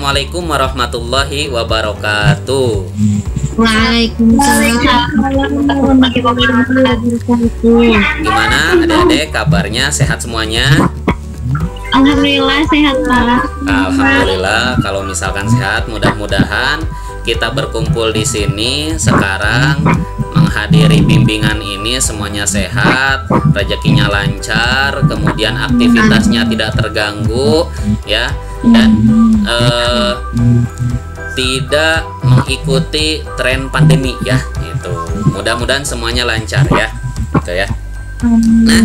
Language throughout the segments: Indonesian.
Assalamualaikum warahmatullahi wabarakatuh. Waalaikumsalam warahmatullahi wabarakatuh. Gimana adik-adik kabarnya, sehat semuanya? Alhamdulillah sehat Pak. Alhamdulillah, kalau misalkan sehat, mudah-mudahan kita berkumpul di sini sekarang menghadiri bimbingan ini semuanya sehat, rezekinya lancar, kemudian aktivitasnya tidak terganggu ya, dan tidak mengikuti tren pandemi ya. Itu mudah-mudahan semuanya lancar ya, gitu ya. Nah,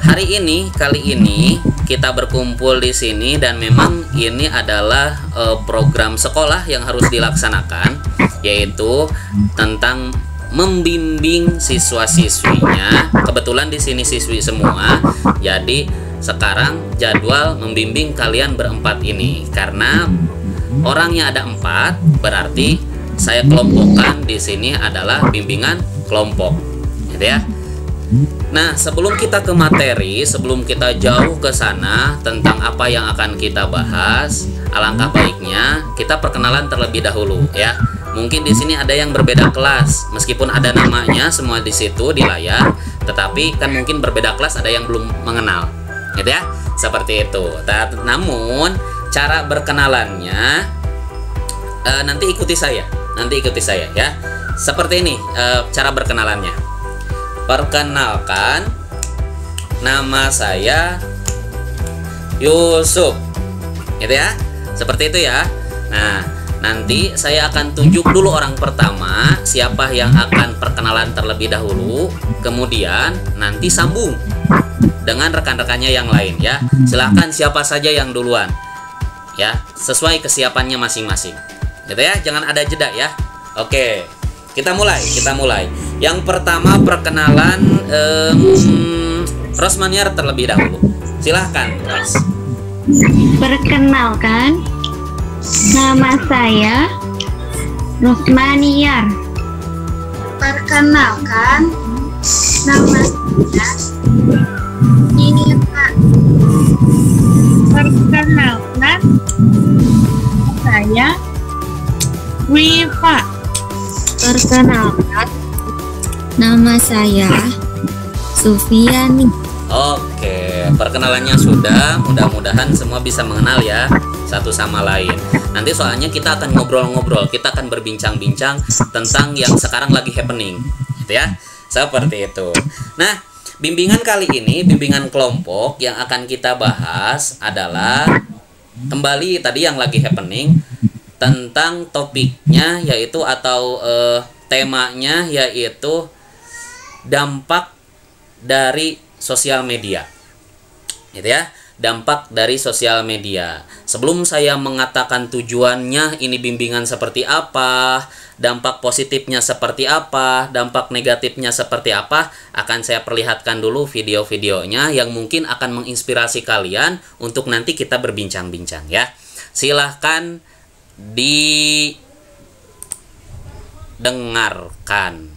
kali ini kita berkumpul di sini dan memang ini adalah program sekolah yang harus dilaksanakan, yaitu tentang membimbing siswa-siswinya. Kebetulan di sini siswi semua, jadi sekarang jadwal membimbing kalian berempat ini. Karena orangnya ada 4, berarti saya kelompokkan di sini adalah bimbingan kelompok, gitu ya. Nah, sebelum kita ke materi, sebelum kita jauh ke sana tentang apa yang akan kita bahas, alangkah baiknya kita perkenalan terlebih dahulu ya. Mungkin di sini ada yang berbeda kelas, meskipun ada namanya semua di situ di layar, tetapi kan mungkin berbeda kelas, ada yang belum mengenal, gitu ya. Seperti itu. Namun cara berkenalannya nanti ikuti saya ya. Seperti ini cara berkenalannya. Perkenalkan, nama saya Yusuf, gitu ya. Seperti itu ya. Nah, nanti saya akan tunjuk dulu orang pertama, siapa yang akan perkenalan terlebih dahulu, kemudian nanti sambung dengan rekan-rekannya yang lain ya. Silahkan siapa saja yang duluan ya, sesuai kesiapannya masing-masing, gitu ya. Jangan ada jeda ya. Oke, kita mulai. Yang pertama perkenalan Rosmaniar terlebih dahulu. Silahkan Ros. Perkenalkan, nama saya Rosmaniar. Perkenalkan, nama saya Ninipa. Perkenalkan, saya Wifa. Perkenalkan, nama saya Sufiani. Oke, perkenalannya sudah. Mudah-mudahan semua bisa mengenal ya satu sama lain. Nanti soalnya kita akan ngobrol-ngobrol, kita akan berbincang-bincang tentang yang sekarang lagi happening, gitu ya. Seperti itu. Nah, bimbingan kali ini, bimbingan kelompok yang akan kita bahas adalah kembali tadi yang lagi happening, tentang topiknya yaitu atau temanya yaitu dampak dari sosial media, gitu ya. Dampak dari sosial media. Sebelum saya mengatakan tujuannya ini bimbingan seperti apa, dampak positifnya seperti apa, dampak negatifnya seperti apa, akan saya perlihatkan dulu video-videonya yang mungkin akan menginspirasi kalian untuk nanti kita berbincang-bincang ya. Silahkan didengarkan.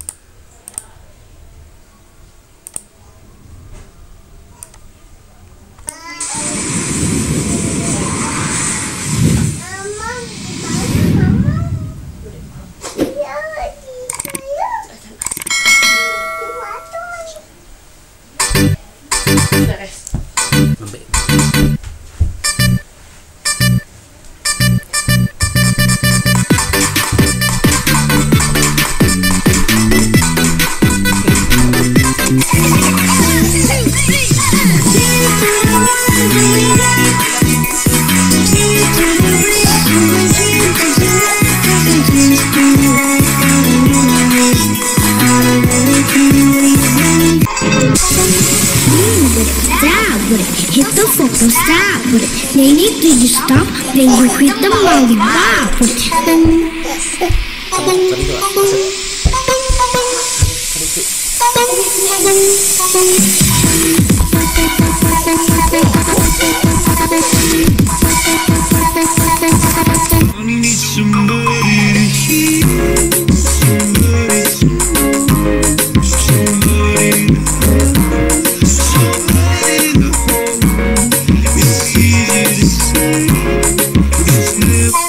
Hit the focus, stop with it. They need to just stop, then you hit the lollipop with It's easy to say, but it's never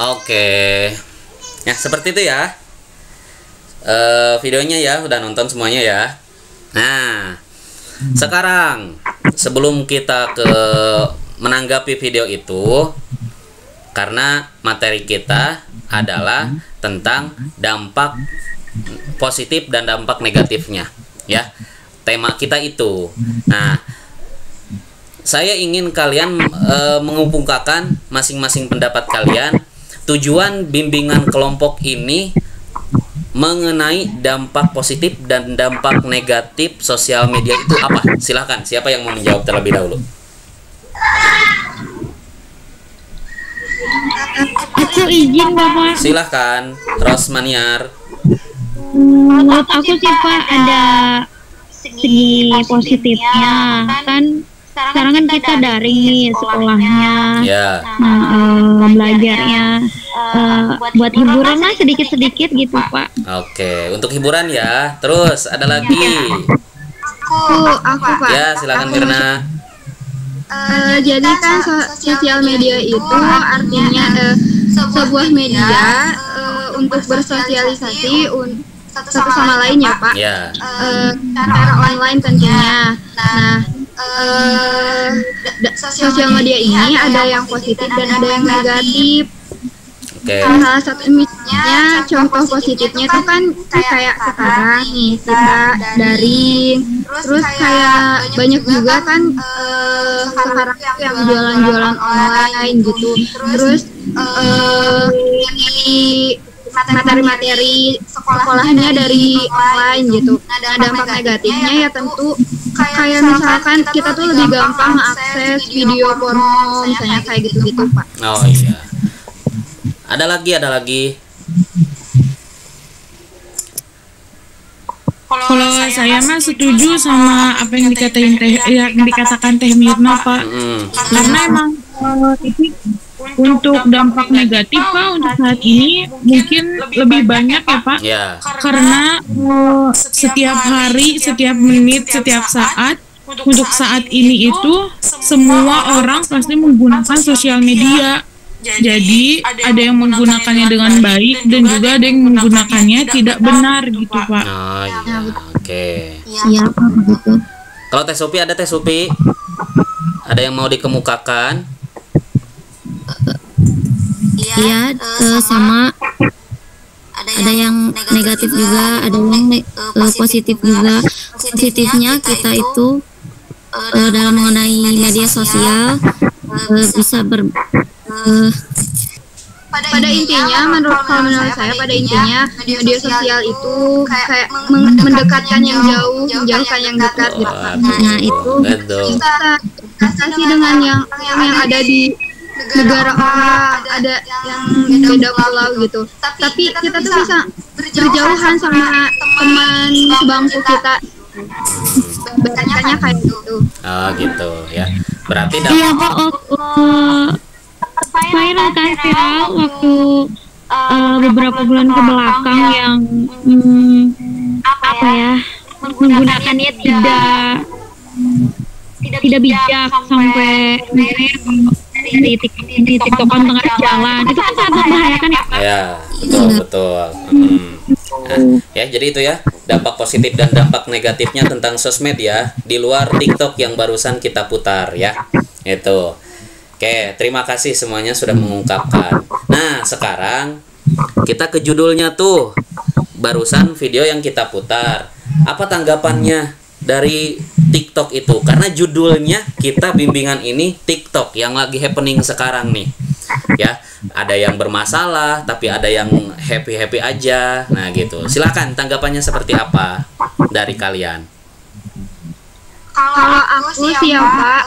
Oke, ya seperti itu ya. Videonya ya udah nonton semuanya ya. Nah, sekarang sebelum kita ke menanggapi video itu, karena materi kita adalah tentang dampak positif dan dampak negatifnya ya, tema kita itu. Nah, saya ingin kalian mengemukakan masing-masing pendapat kalian. Tujuan bimbingan kelompok ini mengenai dampak positif dan dampak negatif sosial media itu apa? Silahkan, siapa yang mau menjawab terlebih dahulu? Aku izin Bapak. Silahkan, Rosmaniar. Menurut aku sih Pak ada segi positifnya. Kan sekarang kan kita daring nih sekolahnya. Ya. Nah, belajarnya buat hiburan lah sedikit-sedikit gitu Pak. Oke, untuk hiburan ya. Terus ada lagi. Aku Pak. Ya, silakan Mirna. Jadi kan sosial media itu artinya sebuah media untuk bersosialisasi satu sama lain ya Pak. Ya. Secara online tentunya. Nah, sosial media ini ada yang positif dan ada yang negatif. Oke. Salah satu misalnya contoh positifnya itu kan kayak sekarang nih kita daring, terus kayak banyak juga kan sekarang yang jualan-jualan online gitu, terus di materi-materi sekolahnya dari online gitu. Nah, dampak negatifnya ya tentu kayak misalkan kita tuh lebih gampang mengakses video porno misalnya kayak gitu-gitu Pak. Oh iya. Ada lagi. Kalau saya mah setuju sama apa yang dikatakan Teh Mirna Pak. Karena emang untuk dampak negatif Pak untuk saat ini mungkin lebih banyak ya Pak. Ya. Karena setiap hari, setiap menit, setiap saat untuk saat ini itu semua orang pasti menggunakan sosial media. Jadi ada yang menggunakannya dengan baik dan juga ada yang menggunakannya tidak benar gitu Pak. Oh iya, oke. Iya, Pak, begitu. Kalau Teh Supi ada Teh Supi? Ada yang mau dikemukakan? Iya, sama ada yang negatif juga, ada yang positif juga. Positifnya kita itu dalam mengenai media sosial bisa pada intinya menurut saya pada intinya media sosial itu kayak mendekatkan yang jauh, menjauhkan yang dekat gitu. Nah itu bisa sih dengan yang ada di negara orang, ada yang beda pulau gitu. Tapi kita tuh bisa berjauhan sama teman sebangku kita. Bahasanya kayak gitu. Oh gitu ya. Berarti Iya Pak, viral kan viral waktu beberapa bulan ke belakang yang apa ya, menggunakannya tidak bijak sampai dari TikTokan tengah jalan, itu kan sangat membahayakan ya Pak. ya, betul. Nah, ya jadi itu ya dampak positif dan dampak negatifnya tentang sosmed ya di luar TikTok yang barusan kita putar ya. Itu. Oke, terima kasih semuanya sudah mengungkapkan. Nah, sekarang kita ke judulnya tuh. Barusan video yang kita putar. Apa tanggapannya dari TikTok itu? Karena judulnya kita bimbingan ini TikTok yang lagi happening sekarang nih. Ya, ada yang bermasalah, tapi ada yang happy-happy aja. Nah, gitu. Silakan tanggapannya seperti apa dari kalian? Kalau aku sih ya Pak,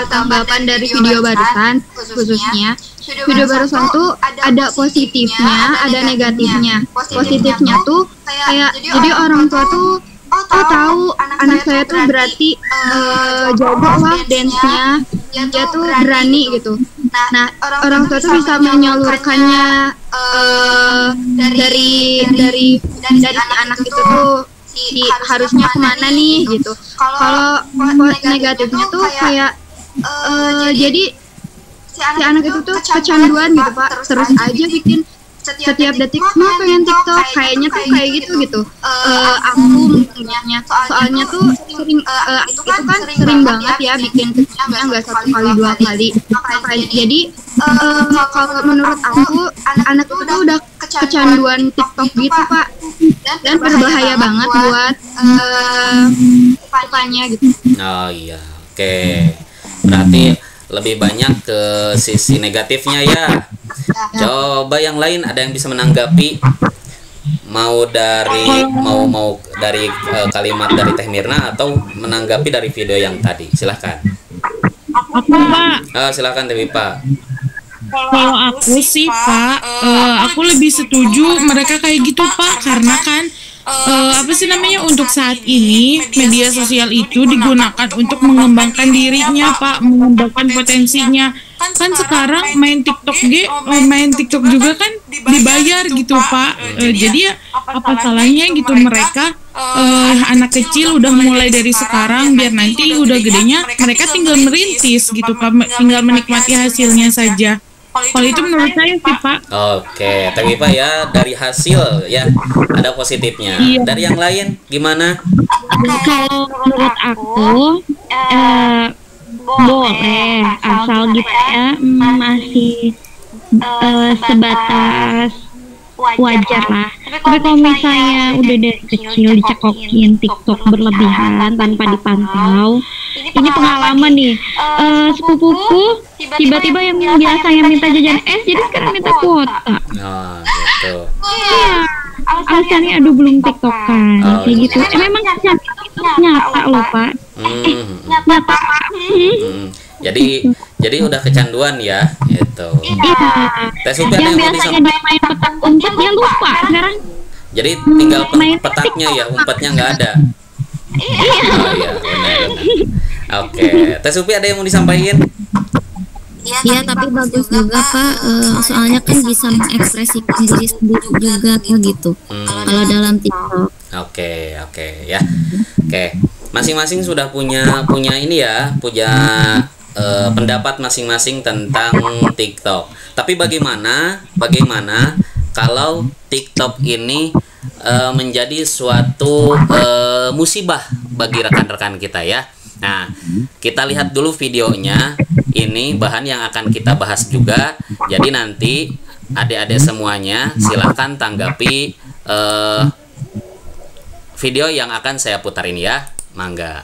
tanggapan dari video barusan khususnya video barusan tuh ada positifnya, ada negatifnya. Positifnya tuh kayak jadi orang tua tuh tahu anak saya tuh berarti jago lah dance-nya, dia tuh berani gitu. Nah orang tua tuh bisa menyalurkannya dari anak itu tuh harusnya kemana nih gitu. Kalau negatifnya tuh kayak jadi si anak itu tuh kecanduan gitu Pak, terus aja bikin setiap detik mau pengen TikTok, kayaknya tuh kayak gitu. Aku punyanya soalnya tuh sering itu kan sering banget ya bikin TikToknya, nggak 1 kali 2 kali. Jadi kalau menurut aku anak itu tuh udah kecanduan TikTok gitu Pak, dan berbahaya banget buat depannya gitu. Oh iya, oke. Berarti lebih banyak ke sisi negatifnya ya. Coba yang lain ada yang bisa menanggapi? Mau dari kalimat dari Teh Mirna atau menanggapi dari video yang tadi? Silahkan. Aku Pak. Silahkan Teh Pak. Kalau aku sih Pak, aku lebih setuju mereka kayak gitu Pak, karena kan apa sih namanya, untuk saat ini media sosial itu digunakan untuk mengembangkan dirinya Pak, mengembangkan potensinya. Kan sekarang main TikTok juga kan dibayar gitu Pak. Jadi ya apa salahnya gitu mereka anak kecil udah mulai dari sekarang, biar nanti udah gedenya mereka tinggal merintis gitu Pak, tinggal menikmati hasilnya saja. Kalau itu menurut saya sih Pak. Oke, tapi Pak ya dari hasil ya ada positifnya. Iya. Dari yang lain gimana? Kalau menurut aku boleh, asal gimana ya, masih sebatas wajar lah. Tapi kalau misalnya udah dari kecil dicekokin TikTok berlebihan tanpa dipantau, ini pengalaman nih. Sepupuku tiba-tiba yang biasanya minta jajan es jadi sekarang minta kuota. Oh gitu. Iya, alasannya aduh belum TikTokan, kayak gitu. Memang itu nyata loh Pak. Nyata Pak. Jadi udah kecanduan ya, gitu. Iya. Tes Supi ada Yang yang mau biasanya dia main petak umpet dia lupa sekarang. Jadi tinggal petaknya ya, umpetnya nggak ada. Iya. Oh iya, benar. Oke, Tes Supi ada yang mau disampaikan? Iya, tapi bagus juga Pak, soalnya kan bisa mengekspresikan diri sendiri juga gitu. Kalau dalam TikTok. Oke ya. Oke. Masing-masing sudah punya ini ya, punya pendapat masing-masing tentang TikTok. Tapi bagaimana kalau TikTok ini menjadi suatu musibah bagi rekan-rekan kita ya. Nah, kita lihat dulu videonya. Ini bahan yang akan kita bahas juga. Jadi nanti adik-adik semuanya silahkan tanggapi video yang akan saya putar ini ya. Mangga.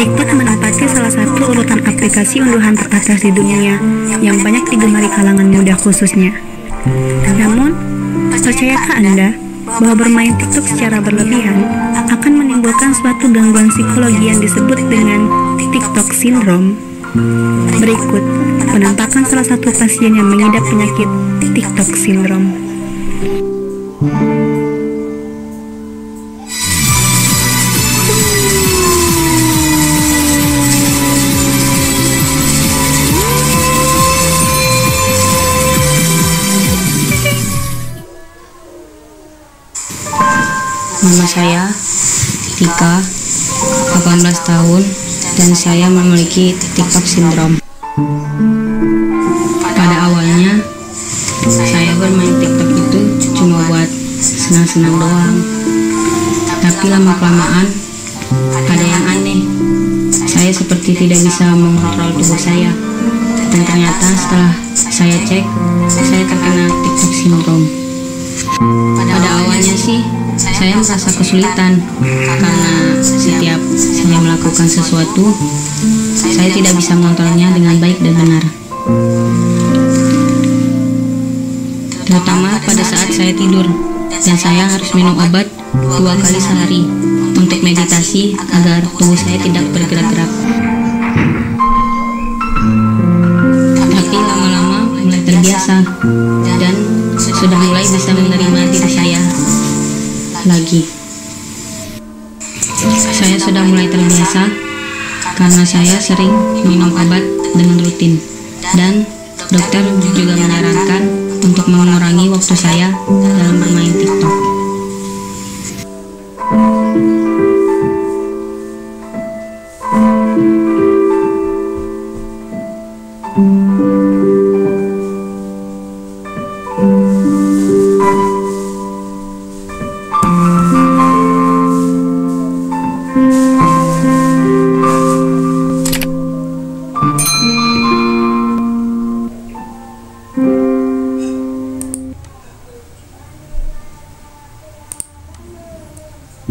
TikTok menempati salah satu urutan aplikasi unduhan teratas di dunia yang banyak digemari kalangan muda khususnya. Namun, percayakah Anda bahwa bermain TikTok secara berlebihan akan menimbulkan suatu gangguan psikologi yang disebut dengan TikTok Syndrome? Berikut penampakan salah satu pasien yang mengidap penyakit TikTok Syndrome. Nama saya Tika, 18 tahun, dan saya memiliki TikTok Syndrome. Pada awalnya, saya bermain TikTok itu cuma buat senang-senang doang. Tapi lama-kelamaan, ada yang aneh. Saya seperti tidak bisa mengontrol tubuh saya. Dan ternyata setelah saya cek, saya terkena TikTok Syndrome. Pada awalnya sih, saya merasa kesulitan karena setiap saya melakukan sesuatu, saya tidak bisa mengontrolnya dengan baik dan benar. Terutama pada saat saya tidur, dan saya harus minum obat 2 kali sehari untuk meditasi agar tubuh saya tidak bergerak-gerak. Tapi lama-lama mulai terbiasa dan sudah mulai bisa menerima diri saya lagi. Saya sudah mulai terbiasa karena saya sering minum obat dengan rutin, dan dokter juga menyarankan untuk mengurangi waktu saya dalam bermain TikTok.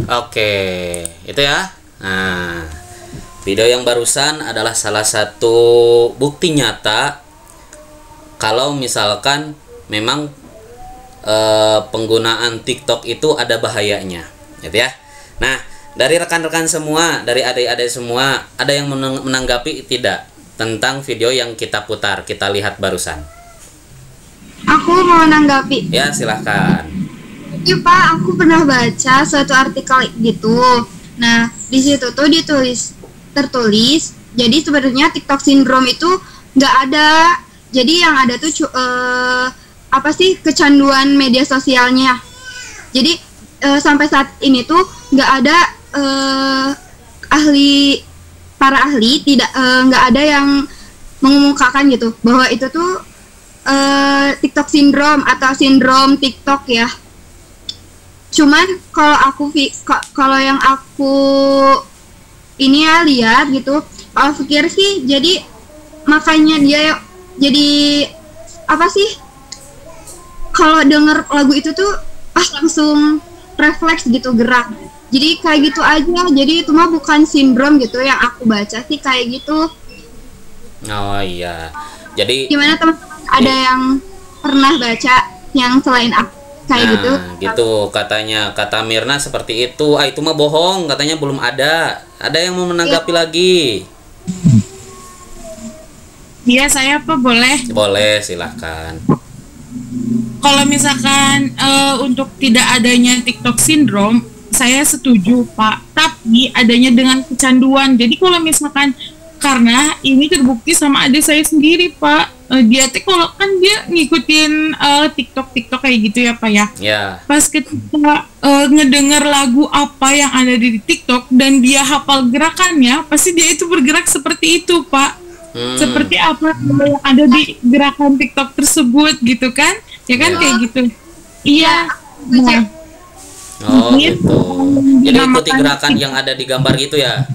Oke, itu ya. Nah, video yang barusan adalah salah satu bukti nyata kalau misalkan memang penggunaan TikTok itu ada bahayanya, gitu ya. Nah, dari rekan-rekan semua, dari adik-adik semua, ada yang menanggapi tidak tentang video yang kita putar, kita lihat barusan? Aku mau menanggapi. Ya, silahkan. Iya Pak, aku pernah baca suatu artikel gitu. Nah, di situ tuh tertulis, jadi sebenarnya TikTok Syndrome itu nggak ada. Jadi yang ada tuh kecanduan media sosialnya. Jadi sampai saat ini tuh nggak ada para ahli nggak ada yang mengemukakan gitu bahwa itu tuh TikTok Syndrome atau sindrom TikTok ya. Cuman kalau yang aku ini ya lihat gitu, kalau pikir sih jadi makanya dia jadi apa sih, kalau denger lagu itu tuh pas langsung refleks gitu gerak, jadi kayak gitu aja. Jadi itu mah bukan sindrom gitu yang aku baca sih, kayak gitu. Oh iya, jadi gimana teman-teman, ada yang pernah baca yang selain aku kayak gitu katanya, kata Mirna seperti itu. Itu mah bohong, katanya belum ada. Ada yang mau menanggapi lagi? Iya, saya apa boleh? Boleh, silahkan. Kalau misalkan untuk tidak adanya TikTok Syndrome, saya setuju Pak. Tapi adanya dengan kecanduan. Jadi kalau misalkan, karena ini terbukti sama adik saya sendiri Pak. dia teh kalau kan dia ngikutin TikTok kayak gitu ya Pak ya. Ya. Pas ketika ngedenger lagu apa yang ada di TikTok dan dia hafal gerakannya, pasti dia itu bergerak seperti itu Pak. Seperti apa yang ada di gerakan TikTok tersebut gitu kan? Ya kan kayak gitu. Iya. Nah, Oh gitu. Jadi ikuti gerakan yang ada di gambar gitu ya?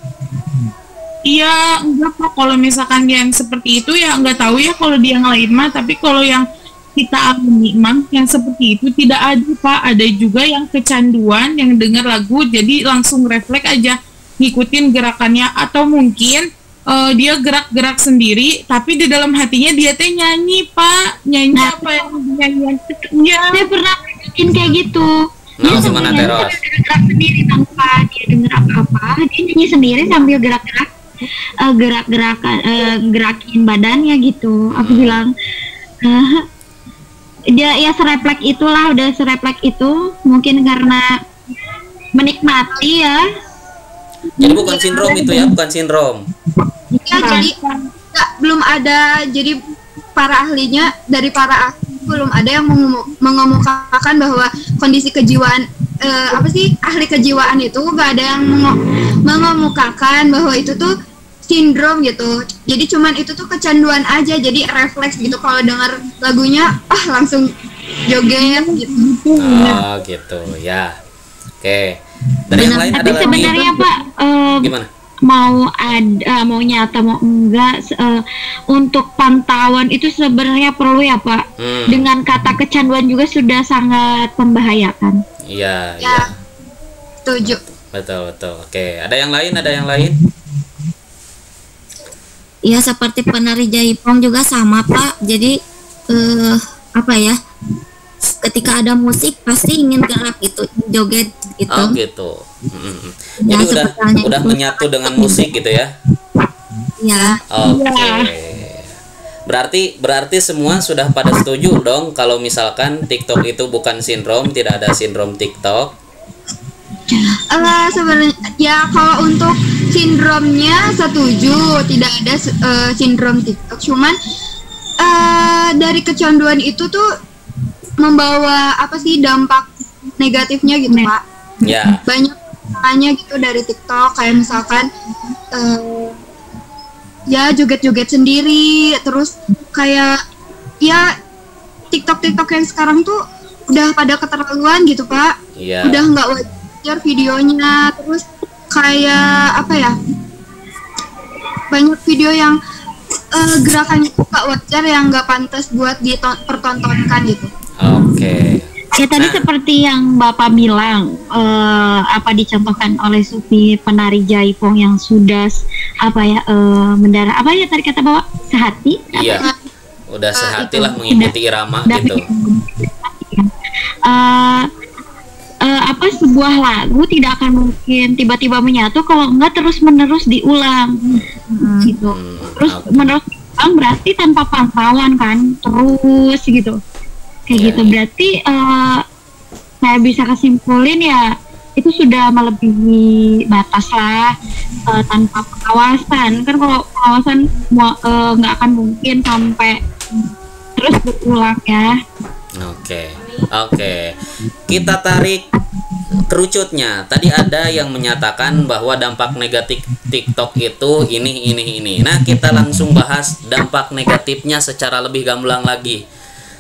iya, enggak Pak. Kalau misalkan yang seperti itu ya enggak tahu ya kalau dia yang lain mah. Tapi kalau yang kita alami mah yang seperti itu tidak ada Pak. Ada juga yang kecanduan yang dengar lagu jadi langsung refleks aja ngikutin gerakannya, atau mungkin dia gerak-gerak sendiri tapi di dalam hatinya dia teh nyanyi Pak. Nyanyi apa yang nyanyian ya. Saya pernah bikin kayak gitu. Nah, gimana Teros? Gerak sendiri tanpa dia dengar apa-apa, dia nyanyi sendiri sambil gerak-gerak, gerakin badannya gitu. Aku bilang dia ya serefleks itulah, udah serefleks itu, mungkin karena menikmati ya. Jadi bukan sindrom itu ya, bukan sindrom. Ya, jadi belum ada, jadi para ahlinya, dari para ahli belum ada yang mengemukakan bahwa kondisi kejiwaan ahli kejiwaan itu nggak ada yang mengemukakan bahwa itu tuh sindrom gitu. Jadi cuman itu tuh kecanduan aja, jadi refleks gitu, kalau dengar lagunya langsung joget gitu. Oh gitu ya. Oke. Dari yang lain ada Tapi lagi? sebenarnya Pak, Gimana? mau nyata mau enggak, untuk pantauan itu sebenarnya perlu ya Pak. Dengan kata kecanduan juga sudah sangat membahayakan. Iya, Ya, setuju. betul. Oke, ada yang lain? Ya seperti penari jaipong juga sama Pak. Jadi apa ya? Ketika ada musik pasti ingin gerak gitu, joget gitu. Oh gitu. Ya, Jadi seperti udah itu. menyatu dengan musik gitu ya. Ya. Oke. Berarti semua sudah pada setuju dong kalau misalkan TikTok itu bukan sindrom, tidak ada sindrom TikTok. Sebenarnya ya kalau untuk sindromnya setuju, tidak ada sindrom TikTok. Cuman dari kecanduan itu tuh membawa dampak negatifnya gitu Pak. Ya. Banyak makanya gitu dari TikTok, kayak misalkan ya joget-joget sendiri, terus kayak ya TikTok yang sekarang tuh udah pada keterlaluan gitu Pak. Iya. Udah nggak wajar videonya, terus kayak banyak video yang gerakannya nggak wajar, yang nggak pantas buat dipertontonkan gitu. Oke. Ya tadi seperti yang Bapak bilang, dicontohkan oleh Sufi penari jaipong yang sudah mendarah tadi kata Bapak, sehati? Iya. Udah sehati lah mengikuti irama gitu. Sebuah lagu tidak akan mungkin tiba-tiba menyatu kalau enggak terus-menerus diulang. Gitu. Terus menerus diulang berarti tanpa pantauan kan, terus gitu. Kayak gitu, berarti saya bisa kesimpulin ya itu sudah melebihi batas lah, tanpa pengawasan. Kan kalau pengawasan nggak akan mungkin sampai terus berulang ya. Oke. Kita tarik kerucutnya. Tadi ada yang menyatakan bahwa dampak negatif TikTok itu ini. Nah, kita langsung bahas dampak negatifnya secara lebih gamblang lagi.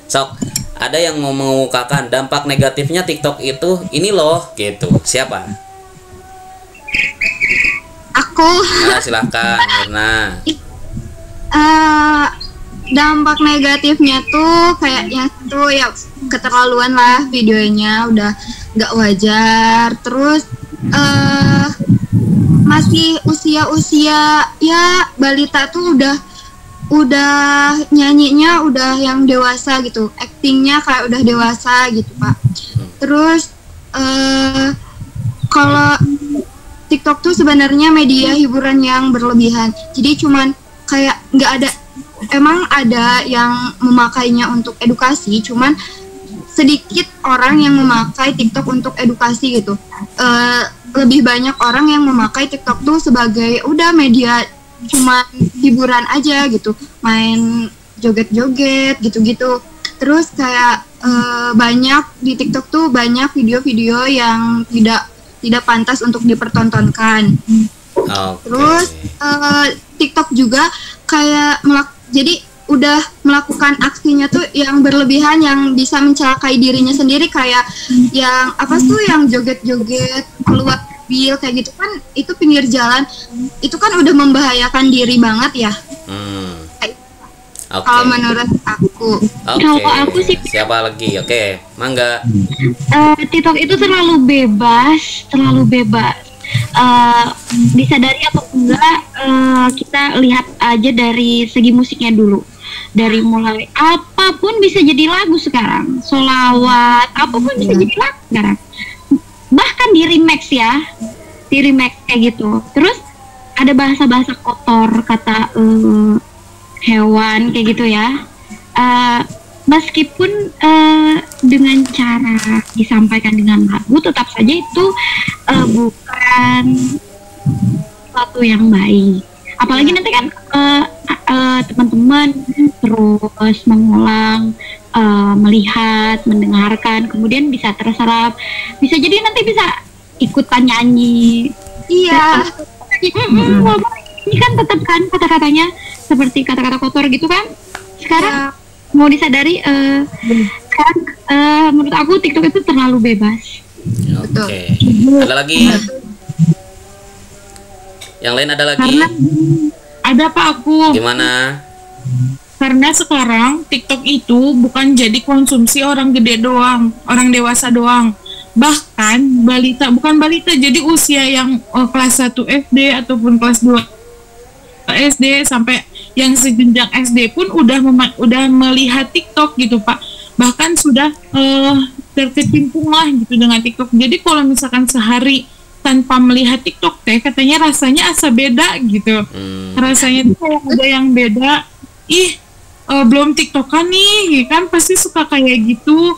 Sok, ada yang mau mengukakan dampak negatifnya TikTok itu ini loh gitu. Siapa? Aku. Silahkan Mirna. Dampak negatifnya tuh kayaknya tuh ya keterlaluan lah, videonya udah nggak wajar. Terus masih usia ya balita tuh udah nyanyinya udah yang dewasa gitu, aktingnya kayak udah dewasa gitu Pak. Terus kalau TikTok tuh sebenarnya media hiburan yang berlebihan, jadi cuman kayak nggak ada, emang ada yang memakainya untuk edukasi, cuman sedikit orang yang memakai TikTok untuk edukasi gitu. Lebih banyak orang yang memakai TikTok tuh sebagai udah media cuma hiburan aja gitu, main joget-joget gitu-gitu. Terus kayak banyak di TikTok tuh banyak video-video yang tidak pantas untuk dipertontonkan. Terus TikTok juga kayak jadi udah melakukan aksinya tuh yang berlebihan, yang bisa mencelakai dirinya sendiri, kayak yang apa tuh yang joget-joget keluar mobil kayak gitu kan, itu pinggir jalan, itu kan udah membahayakan diri banget ya. Kalau menurut aku. Kalau aku sih, siapa lagi? Oke, Mangga. TikTok itu terlalu bebas. Disadari atau enggak, kita lihat aja dari segi musiknya dulu. Dari mulai apapun bisa jadi lagu sekarang, sholawat, apapun bisa jadi lagu sekarang. Bahkan di remix kayak gitu. Terus ada bahasa-bahasa kotor, kata hewan kayak gitu ya. Meskipun dengan cara disampaikan dengan lagu, tetap saja itu bukan sesuatu yang baik. Apalagi nanti kan teman-teman terus mengulang, melihat, mendengarkan, kemudian bisa terserap, bisa jadi nanti bisa ikutan nyanyi. Iya. Ini kan tetap kan kata-katanya seperti kata-kata kotor gitu kan. Sekarang mau disadari, sekarang menurut aku TikTok itu terlalu bebas. Oke. Ada lagi? Yang lain ada lagi? Karena ada Pak aku. Gimana? Karena sekarang TikTok itu bukan jadi konsumsi orang gede doang, orang dewasa doang. Bahkan balita, bukan balita, jadi usia yang kelas 1 SD ataupun kelas 2 SD sampai yang sejenjang SD pun udah melihat TikTok gitu Pak. Bahkan sudah terkecimpung lah gitu dengan TikTok. Jadi kalau misalkan sehari tanpa melihat TikTok teh, katanya rasanya asa beda gitu. Rasanya tuh kayak ada yang beda. Belum TikTokan nih, kan pasti suka kayak gitu.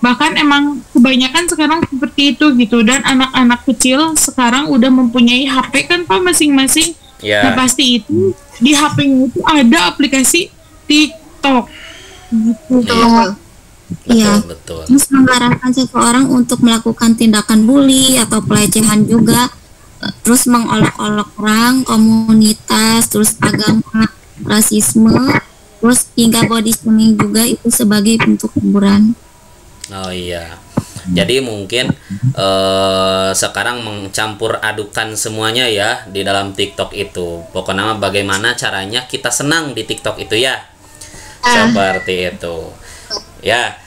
Bahkan emang kebanyakan sekarang seperti itu gitu. Dan anak-anak kecil sekarang udah mempunyai HP kan Pak masing-masing. Nah pasti itu di HP-nya itu ada aplikasi TikTok gitu. Iya. Betul. Terus mengarahkan seseorang untuk melakukan tindakan bully atau pelecehan juga, terus mengolok-olok orang, komunitas, terus agama, rasisme, terus hingga body shaming juga, itu sebagai bentuk hiburan. Oh iya. Jadi mungkin sekarang mencampur adukan semuanya ya di dalam TikTok itu. Pokoknya bagaimana caranya kita senang di TikTok itu ya. Seperti itu. Ya.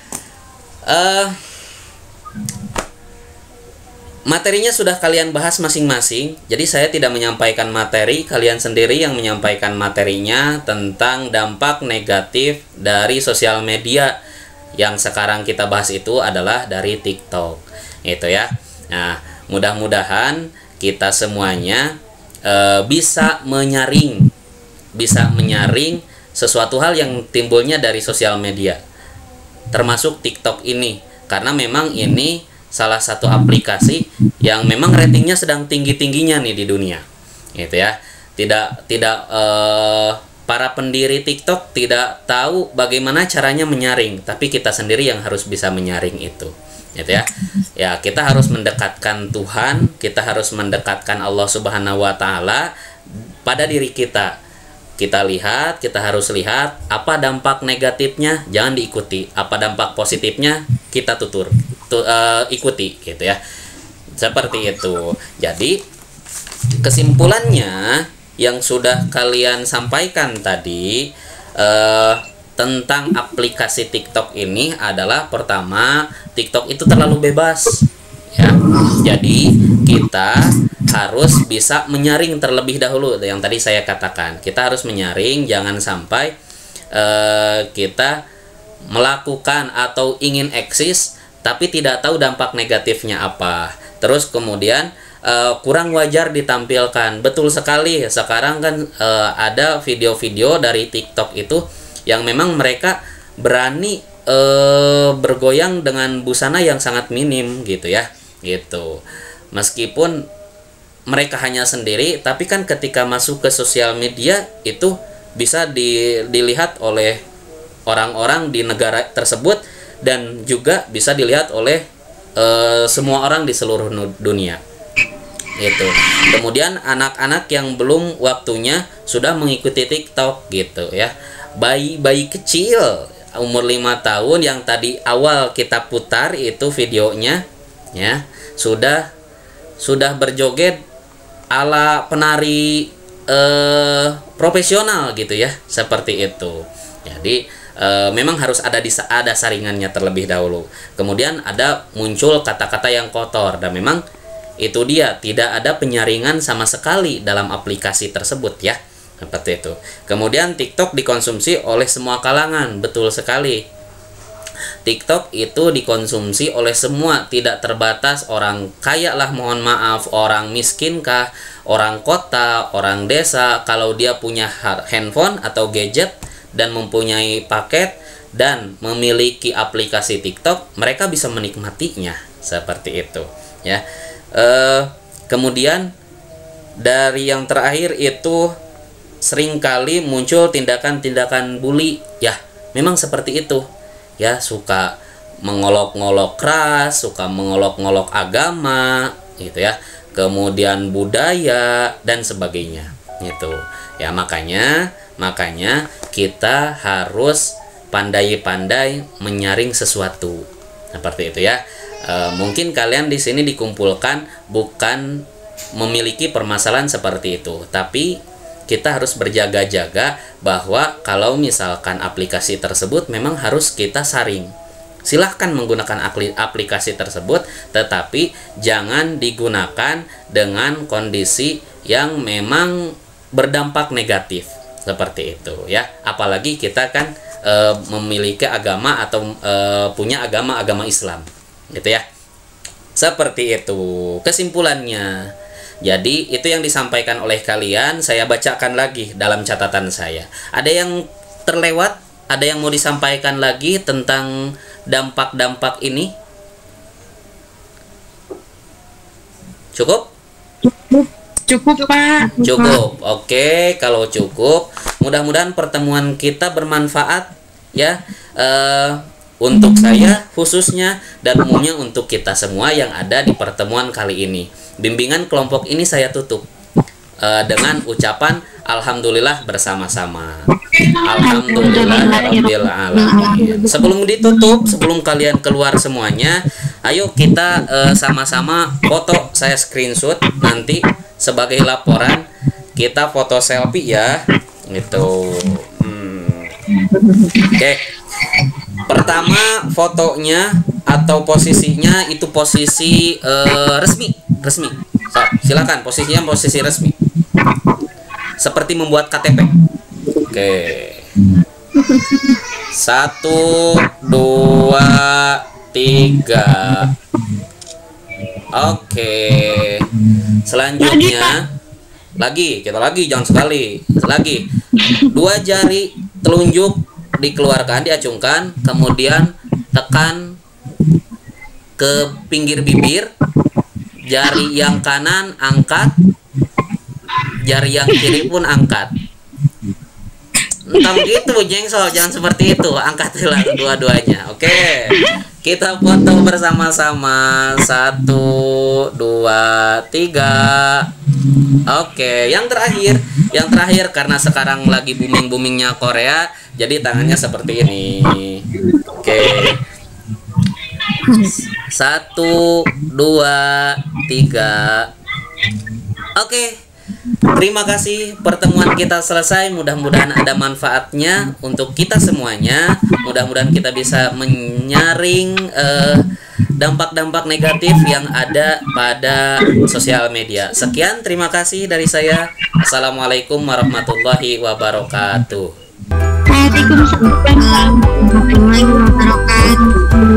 Materinya sudah kalian bahas masing-masing. Jadi saya tidak menyampaikan materi, kalian sendiri yang menyampaikan materinya tentang dampak negatif dari sosial media. Yang sekarang kita bahas itu adalah dari TikTok, itu ya. Nah, mudah-mudahan kita semuanya bisa menyaring sesuatu hal yang timbulnya dari sosial media, termasuk TikTok ini, karena memang ini salah satu aplikasi yang memang ratingnya sedang tinggi-tingginya nih di dunia, gitu ya. Tidak para pendiri TikTok tidak tahu bagaimana caranya menyaring, tapi kita sendiri yang harus bisa menyaring itu, gitu ya. Ya, kita harus mendekatkan Tuhan, kita harus mendekatkan Allah Subhanahu wa taala pada diri kita. Kita harus lihat apa dampak negatifnya, jangan diikuti. Apa dampak positifnya, kita ikuti, gitu ya. Seperti itu. Jadi kesimpulannya yang sudah kalian sampaikan tadi tentang aplikasi TikTok ini adalah, pertama, TikTok itu terlalu bebas ya. Jadi kita harus bisa menyaring terlebih dahulu, yang tadi saya katakan. Kita harus menyaring, jangan sampai kita melakukan atau ingin eksis tapi tidak tahu dampak negatifnya apa. Terus kemudian kurang wajar ditampilkan. Betul sekali, sekarang kan ada video-video dari TikTok itu yang memang mereka berani bergoyang dengan busana yang sangat minim gitu ya, gitu. Meskipun mereka hanya sendiri, tapi kan ketika masuk ke sosial media itu bisa dilihat oleh orang-orang di negara tersebut dan juga bisa dilihat oleh semua orang di seluruh dunia. Gitu. Kemudian anak-anak yang belum waktunya sudah mengikuti TikTok gitu ya. Bayi-bayi kecil umur 5 tahun yang tadi awal kita putar itu videonya ya, sudah berjoget ala penari profesional gitu ya, seperti itu. Jadi memang harus ada saringannya terlebih dahulu. Kemudian muncul kata-kata yang kotor dan memang itu dia, tidak ada penyaringan sama sekali dalam aplikasi tersebut ya. Seperti itu. Kemudian TikTok dikonsumsi oleh semua kalangan, betul sekali. TikTok itu dikonsumsi oleh semua, tidak terbatas orang kaya lah, mohon maaf, orang miskin kah, orang kota, orang desa. Kalau dia punya handphone atau gadget dan mempunyai paket dan memiliki aplikasi TikTok, mereka bisa menikmatinya, seperti itu ya. Kemudian dari yang terakhir itu seringkali muncul tindakan-tindakan bully ya, memang seperti itu ya, suka mengolok-ngolok ras, suka mengolok-ngolok agama gitu ya, kemudian budaya dan sebagainya gitu ya. Makanya kita harus pandai-pandai menyaring sesuatu seperti itu ya. Mungkin kalian di sini dikumpulkan bukan memiliki permasalahan seperti itu, tapi kita harus berjaga-jaga bahwa kalau misalkan aplikasi tersebut memang harus kita saring. Silahkan menggunakan aplikasi tersebut, tetapi jangan digunakan dengan kondisi yang memang berdampak negatif seperti itu ya. Apalagi kita kan memiliki agama atau punya agama Islam gitu ya. Seperti itu kesimpulannya. Jadi itu yang disampaikan oleh kalian, saya bacakan lagi dalam catatan saya. Ada yang terlewat? Ada yang mau disampaikan lagi tentang dampak-dampak ini? Cukup? Cukup Pak. Cukup. Oke, kalau cukup, mudah-mudahan pertemuan kita bermanfaat ya. Untuk saya khususnya dan umumnya untuk kita semua yang ada di pertemuan kali ini. Bimbingan kelompok ini saya tutup dengan ucapan alhamdulillah bersama-sama. Alhamdulillahirabbil alamin. Sebelum ditutup, sebelum kalian keluar semuanya, ayo kita sama-sama foto, saya screenshot nanti sebagai laporan. Kita foto selfie ya. Gitu. Oke. Pertama, fotonya atau posisinya itu posisi resmi. So, silakan posisinya posisi resmi. Seperti membuat KTP. Oke. 1, 2, 3. Oke. Selanjutnya kita lagi jangan sekali. Lagi. 2 jari telunjuk dikeluarkan, diacungkan, kemudian tekan ke pinggir bibir. Jari yang kanan angkat, jari yang kiri pun angkat. Entah gitu, jengsol, jangan seperti itu. Angkatlah dua-duanya. Oke. Kita foto bersama-sama. 1, 2, 3. Oke, yang terakhir karena sekarang lagi booming-boomingnya Korea, jadi tangannya seperti ini. Oke. 1, 2, 3. Oke. Terima kasih, pertemuan kita selesai. Mudah-mudahan ada manfaatnya untuk kita semuanya. Mudah-mudahan kita bisa menyaring dampak-dampak negatif yang ada pada sosial media. Sekian, terima kasih dari saya. Assalamualaikum warahmatullahi wabarakatuh. Waalaikumsalam warahmatullahi wabarakatuh.